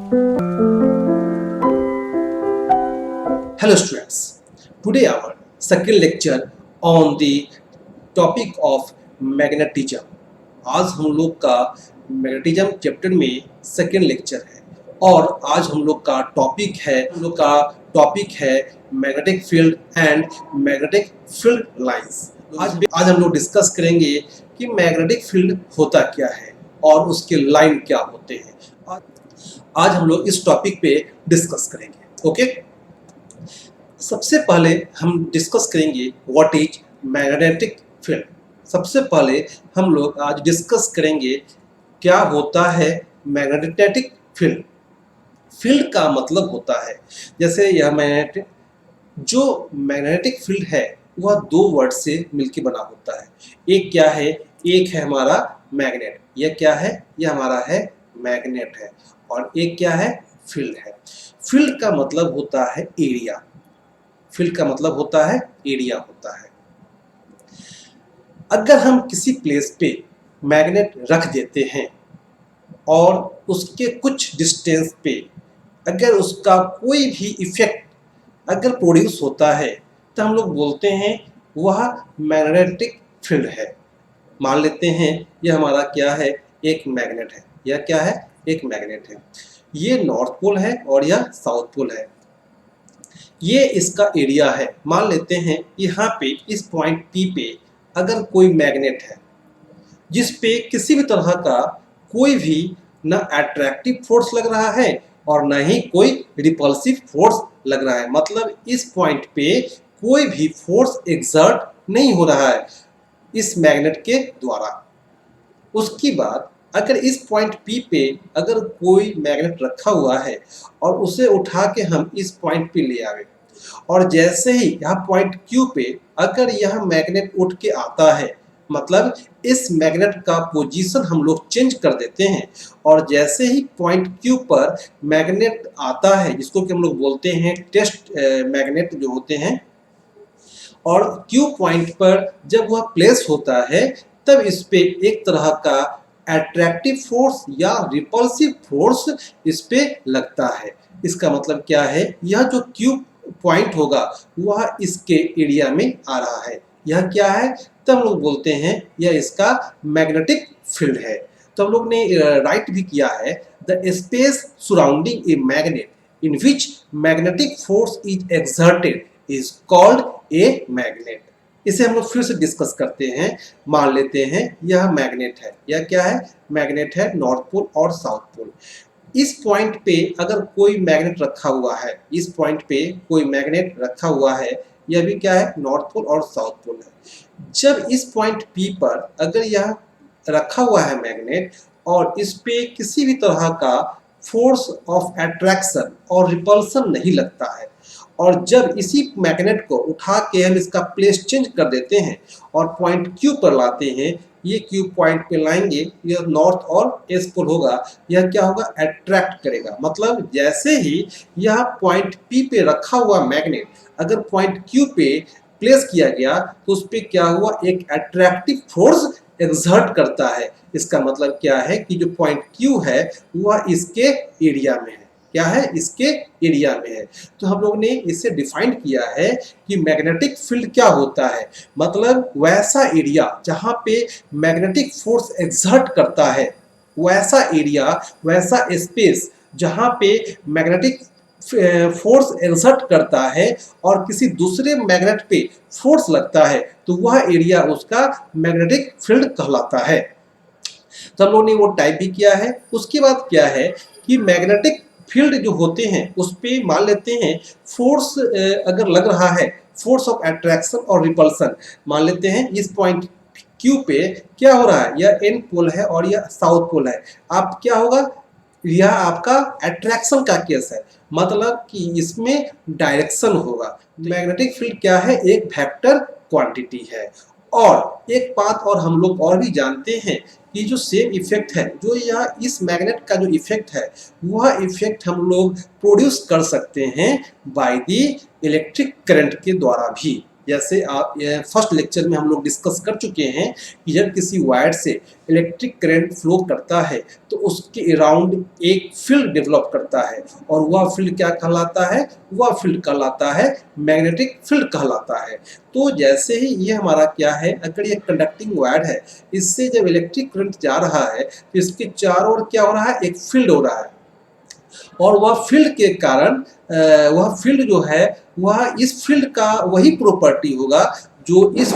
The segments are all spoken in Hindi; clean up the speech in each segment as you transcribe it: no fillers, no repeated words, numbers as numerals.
Hello students, today our second lecture on the topic of magnetism. आज हम लोग का मैग्नेटिज्म चैप्टर में सेकेंड लेक्चर है और आज हम लोग का टॉपिक है magnetic field and magnetic field lines. आज हम लोग डिस्कस करेंगे कि मैग्नेटिक फील्ड होता क्या है और उसके लाइन क्या होते हैं। आज हम लोग इस टॉपिक पे डिस्कस करेंगे। ओके, सबसे पहले हम डिस्कस करेंगे व्हाट इज मैग्नेटिक फील्ड। सबसे पहले हम लोग आज डिस्कस करेंगे क्या होता है मैग्नेटिक फील्ड। फील्ड का मतलब होता है, जैसे यह मैग्नेटिक फील्ड है वह दो वर्ड से मिलकर बना होता है। एक क्या है, एक है हमारा मैग्नेट, यह क्या है, यह हमारा है मैग्नेट है, और एक क्या है, फील्ड है। फील्ड का मतलब होता है एरिया। फील्ड का मतलब होता है एरिया होता है। अगर हम किसी प्लेस पे मैग्नेट रख देते हैं और उसके कुछ डिस्टेंस पे अगर उसका कोई भी इफेक्ट अगर प्रोड्यूस होता है तो हम लोग बोलते हैं वह मैग्नेटिक फील्ड है। मान लेते हैं यह हमारा क्या है, एक मैग्नेट है। यह क्या है, एक मैग्नेट है। ये नॉर्थ पोल है और यह साउथ पोल है। ये इसका एरिया है। मान लेते हैं यहाँ पे इस पॉइंट P पे अगर कोई मैग्नेट है जिस पे किसी भी तरह का कोई भी ना अट्रैक्टिव फोर्स लग रहा है और ना ही कोई रिपल्सिव फोर्स लग रहा है, मतलब इस पॉइंट पे कोई भी फोर्स एक्सर्ट नहीं हो रहा है इस मैग्नेट के द्वारा। उसके बाद अगर इस पॉइंट P पे अगर कोई मैग्नेट रखा हुआ है और उसे उठा के हम इस पॉइंट पे ले आवे और जैसे ही यहाँ पॉइंट Q पे अगर यह मैग्नेट उठ के आता है, मतलब इस मैग्नेट का पोजीशन हम लोग चेंज कर देते हैं और जैसे ही पॉइंट Q पर मैग्नेट आता है जिसको कि हम लोग बोलते हैं टेस्ट मैग्नेट जो होते हैं, और Q पॉइंट पर जब वह प्लेस होता है तब इस पे एक तरह का अट्रैक्टिव फोर्स या रिपल्सिव फोर्स इस पे लगता है। इसका मतलब क्या है, यह जो Q पॉइंट होगा वह इसके एरिया में आ रहा है। यह क्या है, तब हम लोग बोलते हैं यह इसका मैग्नेटिक फील्ड है। तो हम लोग ने राइट भी किया है, the space surrounding a magnet in which magnetic force is exerted is called a magnet. इसे हम लोग फिर से डिस्कस करते हैं। मान लेते हैं यह मैग्नेट है। यह क्या है, मैग्नेट है, नॉर्थ पोल और साउथ पोल। इस पॉइंट पे अगर कोई मैग्नेट रखा हुआ है, इस पॉइंट पे कोई मैग्नेट रखा हुआ है, यह भी क्या है, नॉर्थ पोल और साउथ पोल है। जब इस पॉइंट P पर अगर यह रखा हुआ है मैग्नेट और इस पे किसी भी तरह का फोर्स ऑफ अट्रैक्शन और रिपल्सन नहीं लगता है और जब इसी मैग्नेट को उठा के हम इसका प्लेस चेंज कर देते हैं और पॉइंट Q पर लाते हैं, ये Q पॉइंट पे लाएंगे, यह नॉर्थ और S पोल होगा, यह क्या होगा, अट्रैक्ट करेगा। मतलब जैसे ही यह पॉइंट P पे रखा हुआ मैग्नेट अगर पॉइंट Q पे प्लेस किया गया तो उस पर क्या हुआ, एक अट्रैक्टिव फोर्स एक्सर्ट करता है। इसका मतलब क्या है कि जो पॉइंट Q है वह इसके एरिया में है। क्या है, इसके एरिया में है। तो हम लोग ने इसे डिफाइन किया है कि मैग्नेटिक फील्ड क्या होता है, मतलब वैसा एरिया जहां पे मैग्नेटिक फोर्स एक्सर्ट करता है, वैसा एरिया, वैसा स्पेस जहां पे मैग्नेटिक फोर्स एक्सर्ट करता है और किसी दूसरे मैग्नेट पे फोर्स लगता है तो वह एरिया उसका मैग्नेटिक फील्ड कहलाता है। तो हम लोगों ने वो टाइप भी किया है। उसके बाद क्या है कि मैग्नेटिक फील्ड जो होते हैं उस पे मान लेते हैं फोर्स अगर लग रहा है, फोर्स ऑफ अट्रैक्शन और रिपल्सन, मान लेते हैं इस पॉइंट Q पे क्या हो रहा है, यह N पोल है और यह साउथ पोल है। आप क्या होगा, यह आपका अट्रैक्शन का केस है, मतलब कि इसमें डायरेक्शन होगा। मैग्नेटिक फील्ड क्या है, एक वेक्टर क्वांटिटी है। और एक बात और हम लोग और भी जानते हैं कि जो सेम इफेक्ट है, जो यह इस मैग्नेट का जो इफेक्ट है वह इफेक्ट हम लोग प्रोड्यूस कर सकते हैं बाय द इलेक्ट्रिक करंट के द्वारा भी। जैसे आप फर्स्ट लेक्चर में हम लोग डिस्कस कर चुके हैं कि जब किसी वायर से इलेक्ट्रिक करंट फ्लो करता है तो उसके अराउंड एक फील्ड डेवलप करता है और वह फील्ड क्या कहलाता है, वह फील्ड कहलाता है मैग्नेटिक फील्ड कहलाता है। तो जैसे ही ये हमारा क्या है, अगर ये कंडक्टिंग वायर है, इससे जब इलेक्ट्रिक करंट जा रहा है तो इसके चारों ओर क्या हो रहा है, एक फील्ड हो रहा है और वह फील्ड के कारण वह फील्ड जो है वह इस फील्ड का वही प्रॉपर्टी होगा जो इस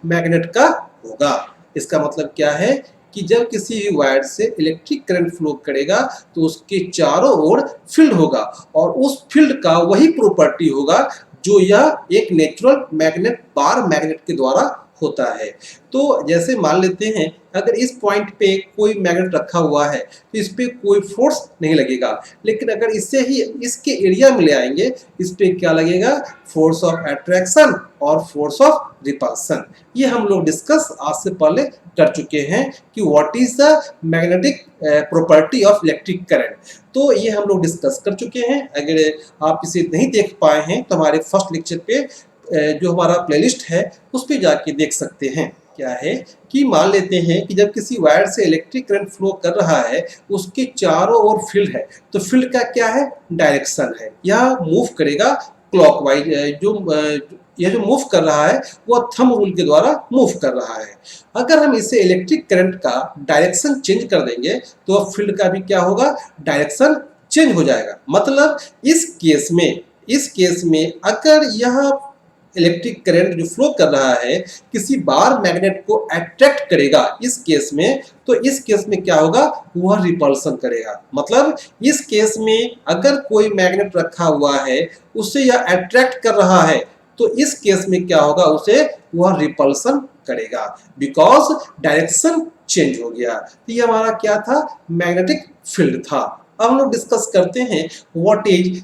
मैग्नेट का होगा। इसका मतलब क्या है कि जब किसी भी वायर से इलेक्ट्रिक करंट फ्लो करेगा तो उसके चारों ओर फील्ड होगा और उस फील्ड का वही प्रॉपर्टी होगा जो यह एक नेचुरल मैग्नेट बार मैग्नेट के द्वारा होता है। तो जैसे मान लेते हैं अगर इस पॉइंट पे कोई मैग्नेट रखा हुआ है तो इस पे कोई फोर्स नहीं लगेगा, लेकिन अगर इससे ही इसके एरिया में ले आएंगे इस पे क्या लगेगा, फोर्स ऑफ अट्रैक्शन और फोर्स ऑफ रिपल्सन। ये हम लोग डिस्कस आज से पहले कर चुके हैं कि what is the magnetic property of electric current. तो ये हम लोग डिस्कस कर चुके हैं। अगर आप इसे नहीं देख पाए हैं तो हमारे फर्स्ट लेक्चर पे जो हमारा प्लेलिस्ट है उस पे जाके देख सकते हैं। क्या है कि मान लेते हैं कि जब किसी वायर से इलेक्ट्रिक करंट फ्लो कर रहा है उसके चारों ओर फील्ड है, तो फील्ड का क्या है, डायरेक्शन है, यह मूव करेगा क्लॉकवाइज। यह जो मूव कर रहा है वह थंब रूल के द्वारा मूव कर रहा है। अगर हम इसे इलेक्ट्रिक करंट का डायरेक्शन चेंज कर देंगे तो फील्ड का भी क्या होगा, डायरेक्शन चेंज हो जाएगा। मतलब इस केस में अगर यह इलेक्ट्रिक करंट जो फ्लो कर रहा है किसी बार मैग्नेट को अट्रैक्ट करेगा इस केस में, तो इस केस में क्या होगा, वह रिपल्सन करेगा। मतलब इस केस में अगर कोई मैग्नेट रखा हुआ है उसे यह अट्रैक्ट कर रहा है तो इस केस में क्या होगा, उसे वह रिपल्सन करेगा बिकॉज डायरेक्शन चेंज हो गया। तो ये हमारा क्या था, मैग्नेटिक फील्ड था। अब हम लोग डिस्कस करते हैं what is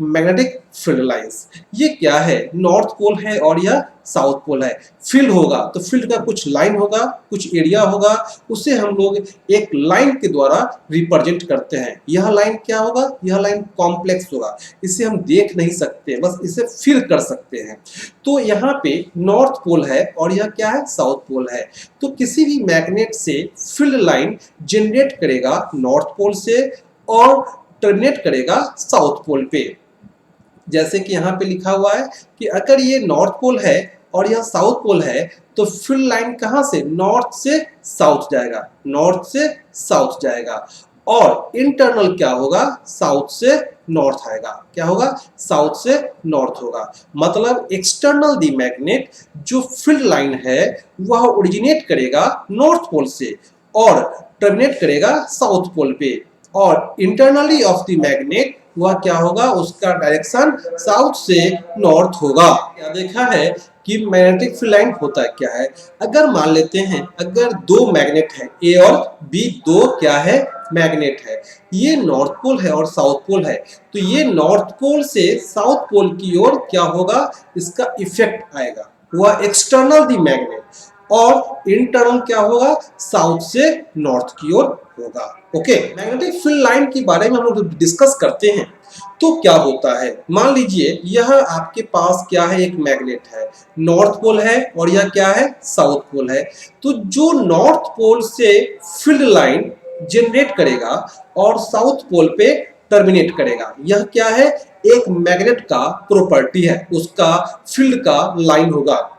magnetic field lines. ये क्या है, नॉर्थ पोल है और यह साउथ पोल है। फील्ड होगा तो फील्ड का कुछ लाइन होगा, कुछ एरिया होगा, उसे हम लोग एक लाइन के द्वारा रिप्रेजेंट करते हैं। यह लाइन क्या होगा, यह लाइन कॉम्प्लेक्स होगा, इसे हम देख नहीं सकते, बस इसे फील कर सकते हैं। तो यहाँ पे नॉर्थ पोल है और यह क्या है, साउथ पोल है। तो किसी भी मैग्नेट से फील्ड लाइन जनरेट करेगा नॉर्थ पोल से और टर्मिनेट करेगा साउथ पोल पे। जैसे कि यहाँ पे लिखा हुआ है कि अगर ये नॉर्थ पोल है और यह साउथ पोल है तो फील्ड लाइन कहाँ से, नॉर्थ से साउथ जाएगा, नॉर्थ से साउथ जाएगा और इंटरनल क्या होगा, साउथ से नॉर्थ आएगा। क्या होगा, साउथ से नॉर्थ होगा। मतलब एक्सटर्नल दी मैग्नेट जो फील्ड लाइन है वह ओरिजिनेट करेगा नॉर्थ पोल से और टर्मिनेट करेगा साउथ पोल पे और इंटरनली ऑफ द मैग्नेट वह क्या होगा, उसका डायरेक्शन साउथ से नॉर्थ होगा। क्या देखा है कि मैग्नेटिक फील्ड लाइन होता क्या है। अगर मान लेते हैं अगर दो मैग्नेट है ए और बी, दो क्या है, मैग्नेट है, ये नॉर्थ पोल है और साउथ पोल है, तो ये नॉर्थ पोल से साउथ पोल की ओर क्या होगा, इसका इफेक्ट आएगा, वह एक्सटर्नल दी मैग्नेट और इंटरनल क्या होगा, साउथ से नॉर्थ की ओर होगा। ओके, मैग्नेटिक फील्ड लाइन के बारे में हम लोग डिस्कस करते हैं। तो क्या होता है, मान लीजिए यह आपके पास क्या है, एक मैग्नेट है, नॉर्थ पोल है और यह क्या है, साउथ पोल है। तो जो नॉर्थ पोल से फील्ड लाइन जनरेट करेगा और साउथ पोल पे टर्मिनेट करेगा, यह क्या है, एक मैग्नेट का प्रॉपर्टी है, उसका फील्ड का लाइन होगा।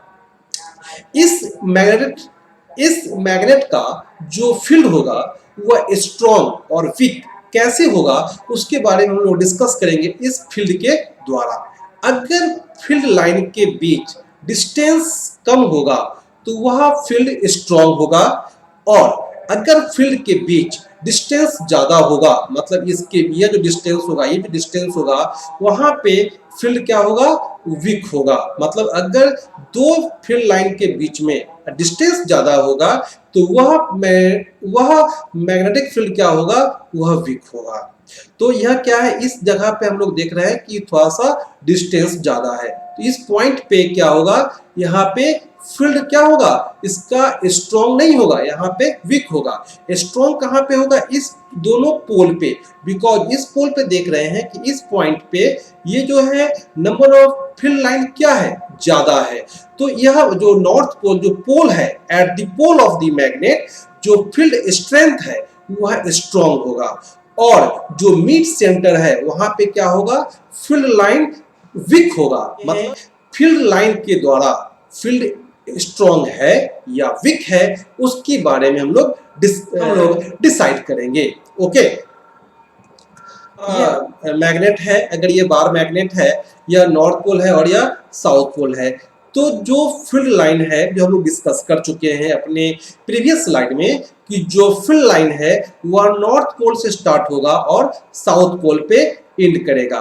इस मैग्नेट का जो फील्ड होगा वह स्ट्रॉन्ग और वीक कैसे होगा उसके बारे में हम लोग डिस्कस करेंगे इस फील्ड के द्वारा। अगर फील्ड लाइन के बीच डिस्टेंस कम होगा तो वह फील्ड स्ट्रॉन्ग होगा और अगर फील्ड के बीच डिस्टेंस ज्यादा होगा, मतलब इसके ये जो डिस्टेंस होगा, ये जो डिस्टेंस होगा, वहां पे फील्ड क्या होगा, वीक होगा। मतलब अगर दो फील्ड लाइन के बीच में डिस्टेंस ज्यादा होगा तो वह मैग्नेटिक फील्ड क्या होगा, वह वीक होगा। तो यह क्या है, इस जगह पे हम लोग देख रहे हैं कि थोड़ा सा डिस्टेंस ज्यादा है, तो इस पॉइंट पे क्या होगा, यहाँ पे फील्ड क्या होगा, इसका स्ट्रॉन्ग नहीं होगा, यहाँ पे वीक होगा। स्ट्रॉन्ग कहाँ पे होगा, इस दोनों पोल पे, बिकॉज इस पोल पे देख रहे हैं कि इस पॉइंट पे ये जो है नंबर ऑफ फील्ड लाइन क्या है, ज्यादा है। तो यह जो नॉर्थ पोल जो पोल है, at the pole of the magnet जो फील्ड स्ट्रेंथ है वह स्ट्रॉन्ग होगा, और जो मिड सेंटर है वहां पे क्या होगा, फील्ड लाइन वीक होगा। मतलब फील्ड लाइन के द्वारा फील्ड स्ट्रॉन्ग है या वीक है उसके बारे में हम लोग डिसाइड करेंगे। ओके, मैग्नेट है, अगर ये बार मैग्नेट है, या नॉर्थ पोल है और या साउथ पोल है, तो जो फील्ड लाइन है जो हम लोग डिस्कस कर चुके हैं अपने प्रीवियस स्लाइड में कि जो फील्ड लाइन है वह नॉर्थ पोल से स्टार्ट होगा और साउथ पोल पे एंड करेगा।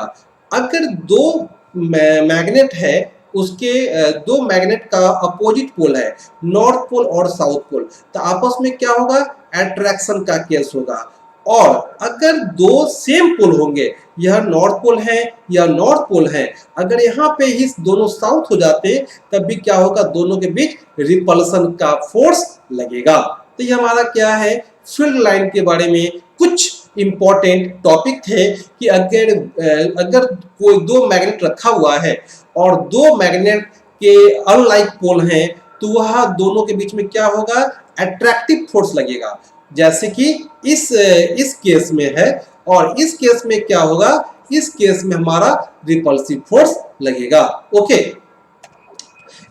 अगर दो मैग्नेट है, उसके दो मैग्नेट का अपोजिट पोल है, नॉर्थ पोल और साउथ पोल, तो आपस में क्या होगा, अट्रैक्शन का केस होगा। और अगर दो सेम पोल होंगे, यह नॉर्थ पोल है या नॉर्थ पोल है, अगर यहाँ पे ही दोनों साउथ हो जाते तब भी क्या होगा, दोनों के बीच रिपल्सन का फोर्स लगेगा। तो ये हमारा क्या है, फील्ड लाइन के बारे में कुछ इंपॉर्टेंट टॉपिक थे कि अगर कोई दो मैग्नेट रखा हुआ है और दो मैग्नेट के अनलाइक पोल हैं, तो वह दोनों के बीच में क्या होगा, अट्रैक्टिव फोर्स लगेगा। जैसे कि इस केस में है, और इस केस में क्या होगा, इस केस में हमारा रिपल्सिव फोर्स लगेगा। ओके,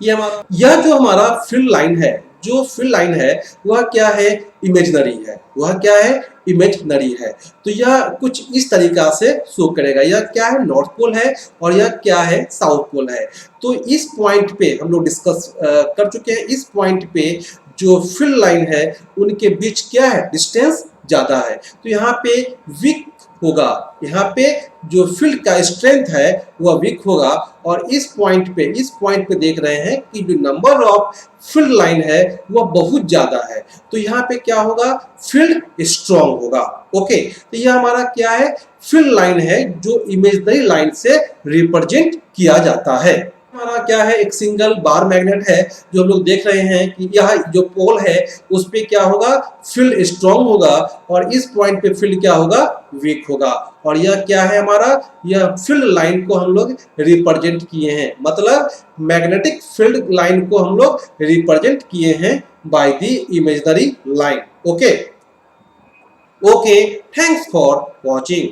यह जो हमारा फील्ड लाइन है, जो फील्ड लाइन है वह क्या है, इमेजिनरी है, वह क्या है, इमेजिनरी है। तो यह कुछ इस तरीका से शो करेगा, यह क्या है, नॉर्थ पोल है और यह क्या है, साउथ पोल है। तो इस पॉइंट पे हम लोग डिस्कस कर चुके हैं, इस पॉइंट पे जो फील्ड लाइन है उनके बीच क्या है, डिस्टेंस ज्यादा है, तो यहाँ पे वीक होगा, यहाँ पे जो फील्ड का स्ट्रेंथ है वह वीक होगा। और इस पॉइंट पे देख रहे हैं कि जो नंबर ऑफ फील्ड लाइन है वह बहुत ज्यादा है, तो यहाँ पे क्या होगा, फील्ड स्ट्रॉन्ग होगा। ओके, तो यह हमारा क्या है, फील्ड लाइन है जो इमेजिनरी लाइन से रिप्रेजेंट किया जाता है। हमारा क्या है, एक सिंगल बार मैग्नेट है जो हम लोग देख रहे हैं कि यह जो पोल है उस पे क्या होगा, फील्ड स्ट्रॉन्ग होगा, और इस पॉइंट पे फील्ड क्या होगा, वीक होगा। और यह क्या है हमारा, यह फील्ड लाइन को हम लोग रिप्रेजेंट किए हैं, मतलब मैग्नेटिक फील्ड लाइन को हम लोग रिप्रेजेंट किए हैं by the imaginary line. Okay, thanks for watching.